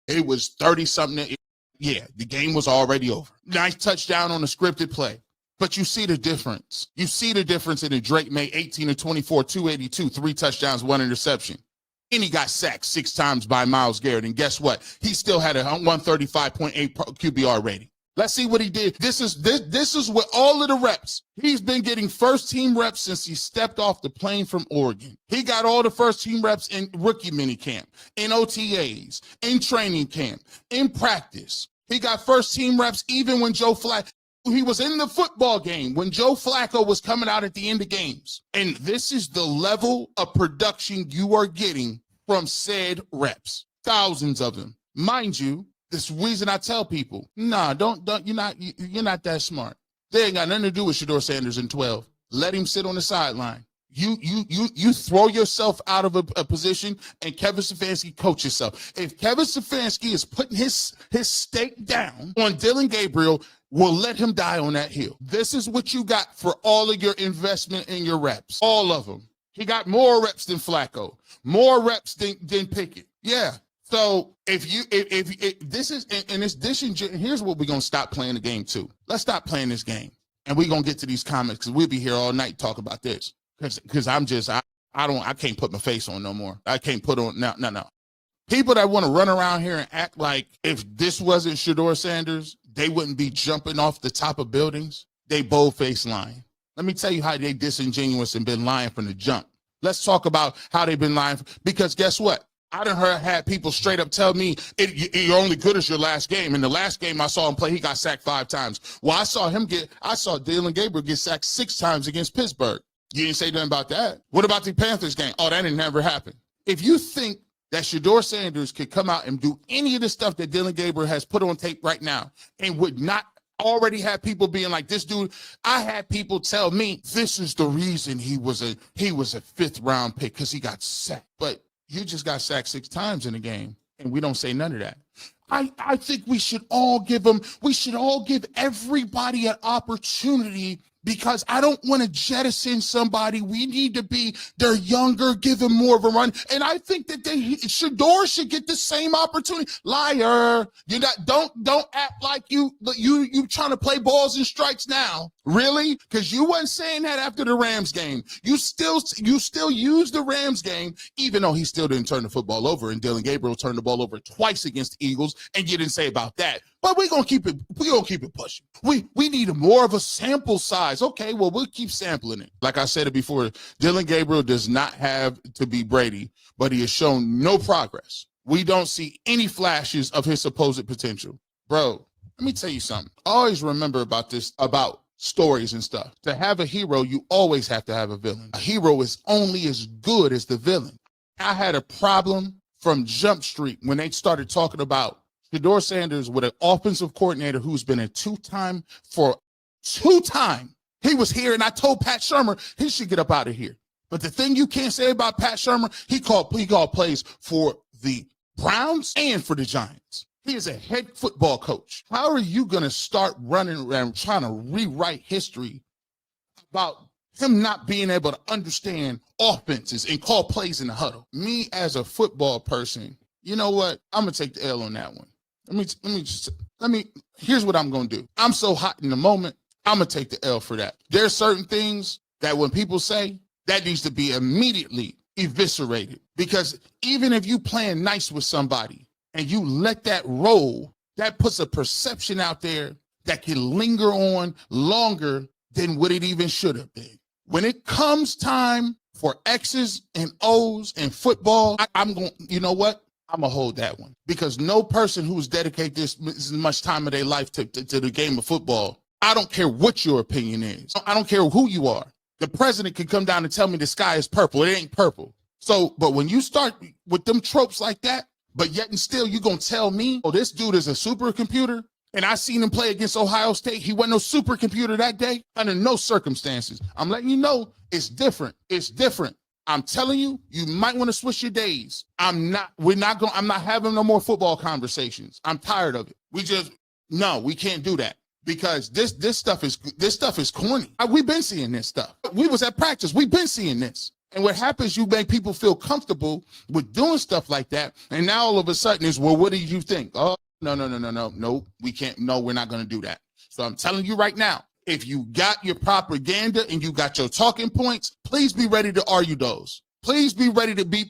It was 30-something. Yeah, the game was already over. Nice touchdown on a scripted play. But you see the difference. You see the difference in it. Drake made 18 of 24, 282, 3 touchdowns, 1 interception. And he got sacked 6 times by Myles Garrett. And guess what? He still had a 135.8 QBR rating. Let's see what he did. This is what all of the reps. He's been getting first-team reps since he stepped off the plane from Oregon. He got all the first-team reps in rookie minicamp, in OTAs, in training camp, in practice. He got first-team reps even when he was in the football game when Joe Flacco was coming out at the end of games. And this is the level of production you are getting from said reps. Thousands of them. Mind you, this reason I tell people, nah, you're not that smart. They ain't got nothing to do with Shedeur Sanders in 12. Let him sit on the sideline. You throw yourself out of a position, and Kevin Stefanski coach yourself. If Kevin Stefanski is putting his stake down on Dillon Gabriel, we'll let him die on that hill. This is what you got for all of your investment in your reps. All of them. He got more reps than Flacco, more reps than Pickett. Yeah. So if this is, and it's here's what we're going to stop playing the game too. Let's stop playing this game. And we're going to get to these comments because we'll be here all night talk about this. Because I can't put my face on no more. I can't put on, no. People that want to run around here and act like if this wasn't Shedeur Sanders, they wouldn't be jumping off the top of buildings. They bold-faced lying. Let me tell you how they disingenuous and been lying from the jump. Let's talk about how they've been lying. Because guess what? I done had people straight up tell me, you're only good as your last game. In the last game I saw him play, he got sacked 5 times. Well, I saw Dillon Gabriel get sacked 6 times against Pittsburgh. You didn't say nothing about that. What about the Panthers game? Oh, that didn't never happen. If you think that Shedeur Sanders could come out and do any of the stuff that Dillon Gabriel has put on tape right now and would not already have people being like, this dude, I had people tell me this is the reason he was a 5th round pick because he got sacked. But you just got sacked 6 times in the game, and we don't say none of that. I think we should all give everybody an opportunity because I don't want to jettison somebody. We need to be, they're younger, give them more of a run. And I think that Shedeur should get the same opportunity. Liar. Don't act like you trying to play balls and strikes now. Really? Because you wasn't saying that after the Rams game. You still use the Rams game, even though he still didn't turn the football over, and Dillon Gabriel turned the ball over twice against the Eagles, and you didn't say about that. But we're gonna keep it pushing. We need more of a sample size. Okay, well, we'll keep sampling it. Like I said it before, Dillon Gabriel does not have to be Brady, but he has shown no progress. We don't see any flashes of his supposed potential. Bro, let me tell you something. Always remember about stories and stuff. To have a hero, you always have to have a villain. A hero is only as good as the villain. I had a problem from Jump Street when they started talking about Shedeur Sanders with an offensive coordinator who's been a two-time. He was here, and I told Pat Shurmur he should get up out of here. But the thing you can't say about Pat Shurmur, he called plays for the Browns and for the Giants. He is a head football coach. How are you going to start running around trying to rewrite history about him not being able to understand offenses and call plays in the huddle? Me as a football person, you know what? I'm going to take the L on that one. Here's what I'm going to do. I'm so hot in the moment, I'm going to take the L for that. There's certain things that when people say, that needs to be immediately eviscerated. Because even if you playing nice with somebody and you let that roll, that puts a perception out there that can linger on longer than what it even should have been. When it comes time for X's and O's in football, I'm going, you know what? I'm going to hold that one. Because no person who's dedicated this much time of their life to the game of football, I don't care what your opinion is. I don't care who you are. The president could come down and tell me the sky is purple. It ain't purple. So, but when you start with them tropes like that, but yet and still you going to tell me, oh, this dude is a supercomputer, and I seen him play against Ohio State. He wasn't no supercomputer that day under no circumstances. I'm letting you know it's different. It's different. I'm telling you, you might want to switch your days. I'm not having no more football conversations. I'm tired of it. We can't do that. Because this stuff is corny. We've been seeing this stuff. We was at practice. We've been seeing this. And what happens, you make people feel comfortable with doing stuff like that. And now all of a sudden it's, well, what did you think? Oh, no, we can't. No, we're not going to do that. So I'm telling you right now, if you got your propaganda and you got your talking points, please be ready to argue those. Please be ready to be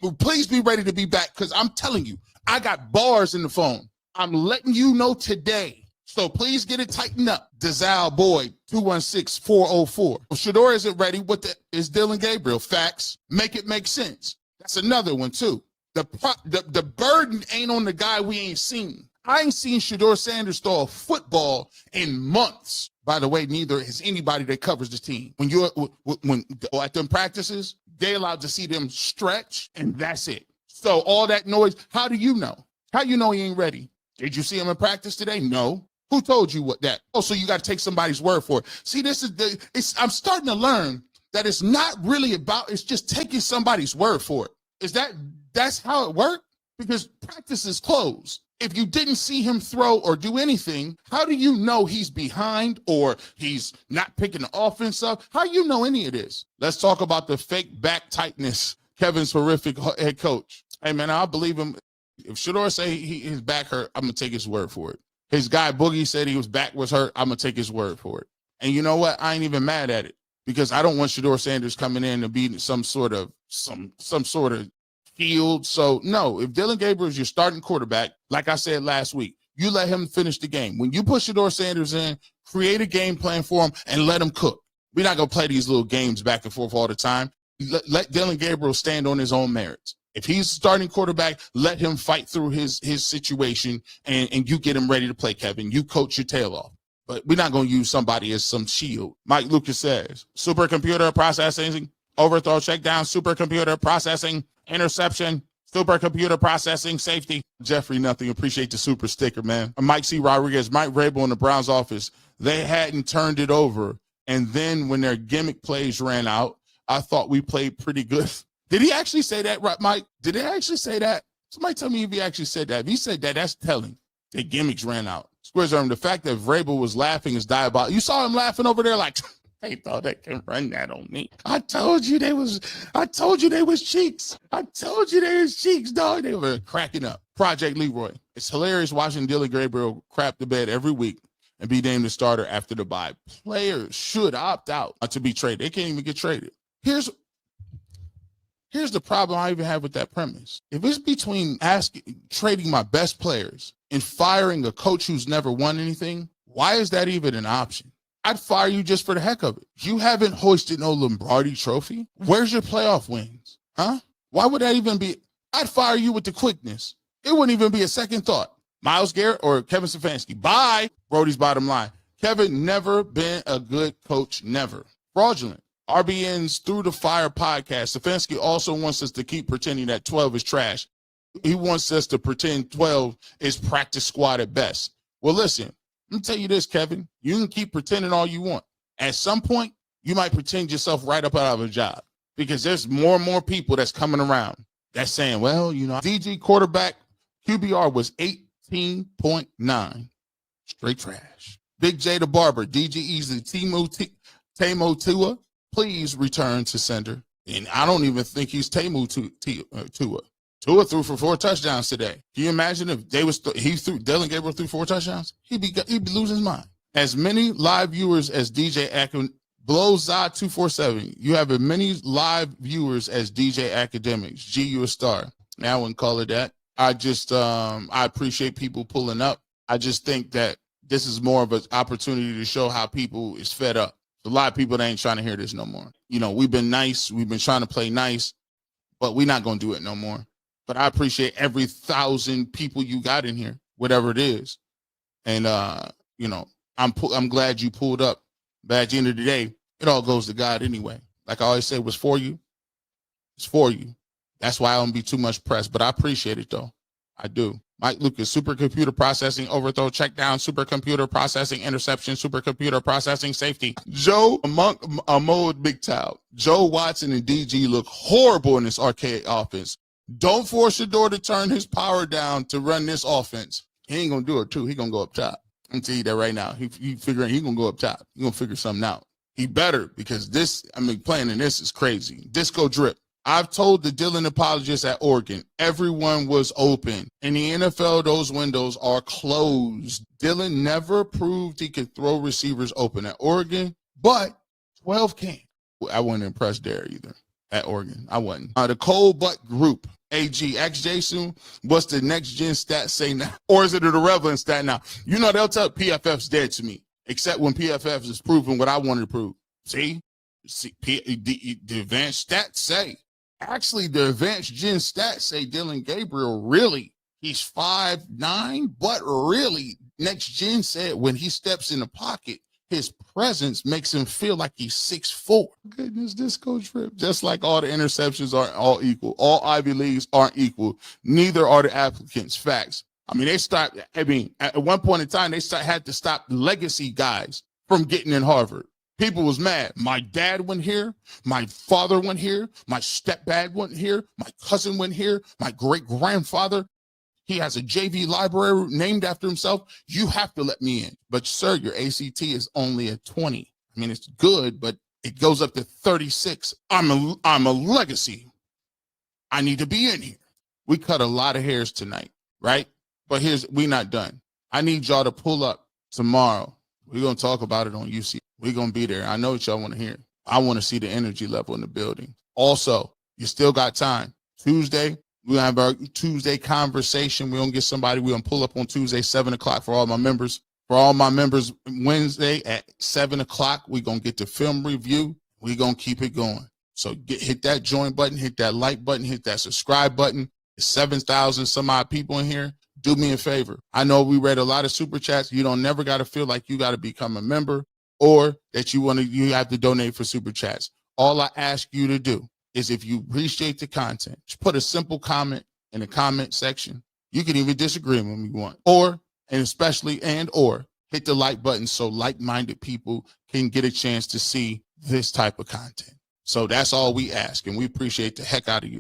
back, because I'm telling you, I got bars in the phone. I'm letting you know today. So please get it tightened up. Desal Boyd, 216-404. If Shedeur isn't ready, is Dillon Gabriel? Facts. Make it make sense. That's another one, too. The burden ain't on the guy we ain't seen. I ain't seen Shedeur Sanders throw a football in months. By the way, neither has anybody that covers the team. When at them practices, they allowed to see them stretch, and that's it. So all that noise, how do you know? How you know he ain't ready? Did you see him in practice today? No. Who told you what that? Oh, so you got to take somebody's word for it. See, I'm starting to learn that it's not really about, it's just taking somebody's word for it. That's how it worked? Because practice is closed. If you didn't see him throw or do anything, how do you know he's behind or he's not picking the offense up? How do you know any of this? Let's talk about the fake back tightness. Kevin's horrific head coach. Hey, man, I'll believe him. If Shedeur say his back hurt, I'm going to take his word for it. His guy Boogie said his back was hurt. I'm going to take his word for it. And you know what? I ain't even mad at it, because I don't want Shedeur Sanders coming in and being some sort of field. So no, if Dillon Gabriel is your starting quarterback, like I said last week, you let him finish the game. When you put Shedeur Sanders in, create a game plan for him and let him cook. We're not going to play these little games back and forth all the time. Let Dillon Gabriel stand on his own merits. If he's starting quarterback, let him fight through his situation, and you get him ready to play, Kevin. You coach your tail off. But we're not going to use somebody as some shield. Mike Lucas says, supercomputer processing, overthrow, check down, supercomputer processing, interception, supercomputer processing, safety. Jeffrey, nothing. Appreciate the super sticker, man. Mike C. Rodriguez, Mike Vrabel in the Browns office. They hadn't turned it over. And then when their gimmick plays ran out, I thought we played pretty good. Did he actually say that, right, Mike? Did he actually say that? Somebody tell me if he actually said that. If he said that, that's telling. The gimmicks ran out. Squizarm, the fact that Vrabel was laughing is diabolical. You saw him laughing over there like, they thought they can run that on me. I told you they was cheeks. I told you they was cheeks, dog. They were cracking up. Project Leroy. It's hilarious watching Dillon Gabriel crap the bed every week and be named the starter after the bye. Players should opt out to be traded. They can't even get traded. Here's the problem I even have with that premise. If it's between trading my best players and firing a coach who's never won anything, why is that even an option? I'd fire you just for the heck of it. You haven't hoisted no Lombardi trophy. Where's your playoff wins? Huh? Why would that even be? I'd fire you with the quickness. It wouldn't even be a second thought. Myles Garrett or Kevin Stefanski. Bye. Brody's bottom line. Kevin never been a good coach. Never. Fraudulent. RBN's Through the Fire podcast. Stefanski also wants us to keep pretending that 12 is trash. He wants us to pretend 12 is practice squad at best. Well, listen, let me tell you this, Kevin. You can keep pretending all you want. At some point, you might pretend yourself right up out of a job, because there's more and more people that's coming around that's saying, well, you know, DG quarterback QBR was 18.9. Straight trash. Big J the Barber, DG easily Tamo Tua. Please return to sender. And I don't even think he's Tua. Tua threw for 4 touchdowns today. Can you imagine if Dillon Gabriel threw 4 touchdowns? He'd be losing his mind. As many live viewers as DJ Academic, blows Zod 247. You have as many live viewers as DJ Academics. G, you a star. Now I wouldn't call it that. I just I appreciate people pulling up. I just think that this is more of an opportunity to show how people is fed up. A lot of people that ain't trying to hear this no more. You know, we've been nice. We've been trying to play nice, but we're not going to do it no more. But I appreciate every 1,000 people you got in here, whatever it is. And, you know, I'm glad you pulled up. But at the end of the day, it all goes to God anyway. Like I always say, what's for you, it's for you. That's why I don't be too much pressed. But I appreciate it, though. I do. Mike Lucas, supercomputer processing, overthrow, check down, supercomputer processing, interception, supercomputer processing, safety. Joe Amode Big Towel. Joe Watson and DG look horrible in this archaic offense. Don't force Shedeur to turn his power down to run this offense. He ain't going to do it, too. He going to go up top. I'm tell you that right now. He figuring he going to go up top. He going to figure something out. He better, because playing in this is crazy. Disco drip. I've told the Dillon apologists at Oregon, everyone was open. In the NFL, those windows are closed. Dillon never proved he could throw receivers open at Oregon, but 12 can. I wasn't impressed there either at Oregon. I wasn't. The cold butt group, AG, ask Jason, what's the next gen stat say now? Or is it a irrelevant stat now? You know, they'll tell PFF's dead to me, except when PFF is proving what I wanted to prove. See the advanced stats say. Actually, the advanced gen stats say Dillon Gabriel really, he's 5'9", but really, next gen said when he steps in the pocket, his presence makes him feel like he's 6'4". Goodness, this coach Rip. Just like all the interceptions aren't all equal. All Ivy Leagues aren't equal. Neither are the applicants. Facts. I mean, at one point in time, they had to stop legacy guys from getting in Harvard. People was mad. My dad went here. My father went here. My stepdad went here. My cousin went here. My great-grandfather. He has a JV library named after himself. You have to let me in. But, sir, your ACT is only a 20. I mean, it's good, but it goes up to 36. I'm a legacy. I need to be in here. We cut a lot of hairs tonight, right? But we're not done. I need y'all to pull up tomorrow. We're going to talk about it on UC. We're going to be there. I know what y'all want to hear. I want to see the energy level in the building. Also, you still got time. Tuesday, we're going to have our Tuesday conversation. We're going to get somebody. We're going to pull up on Tuesday, 7 o'clock for all my members. For all my members, Wednesday at 7 o'clock, we're going to get the film review. We're going to keep it going. So hit that join button, hit that like button, hit that subscribe button. There's 7,000 some odd people in here. Do me a favor. I know we read a lot of super chats. You don't never got to feel like you got to become a member or that you have to donate for super chats. All I ask you to do is, if you appreciate the content, just put a simple comment in the comment section. You can even disagree when you want, or hit the like button so like-minded people can get a chance to see this type of content. So that's all we ask, and we appreciate the heck out of you.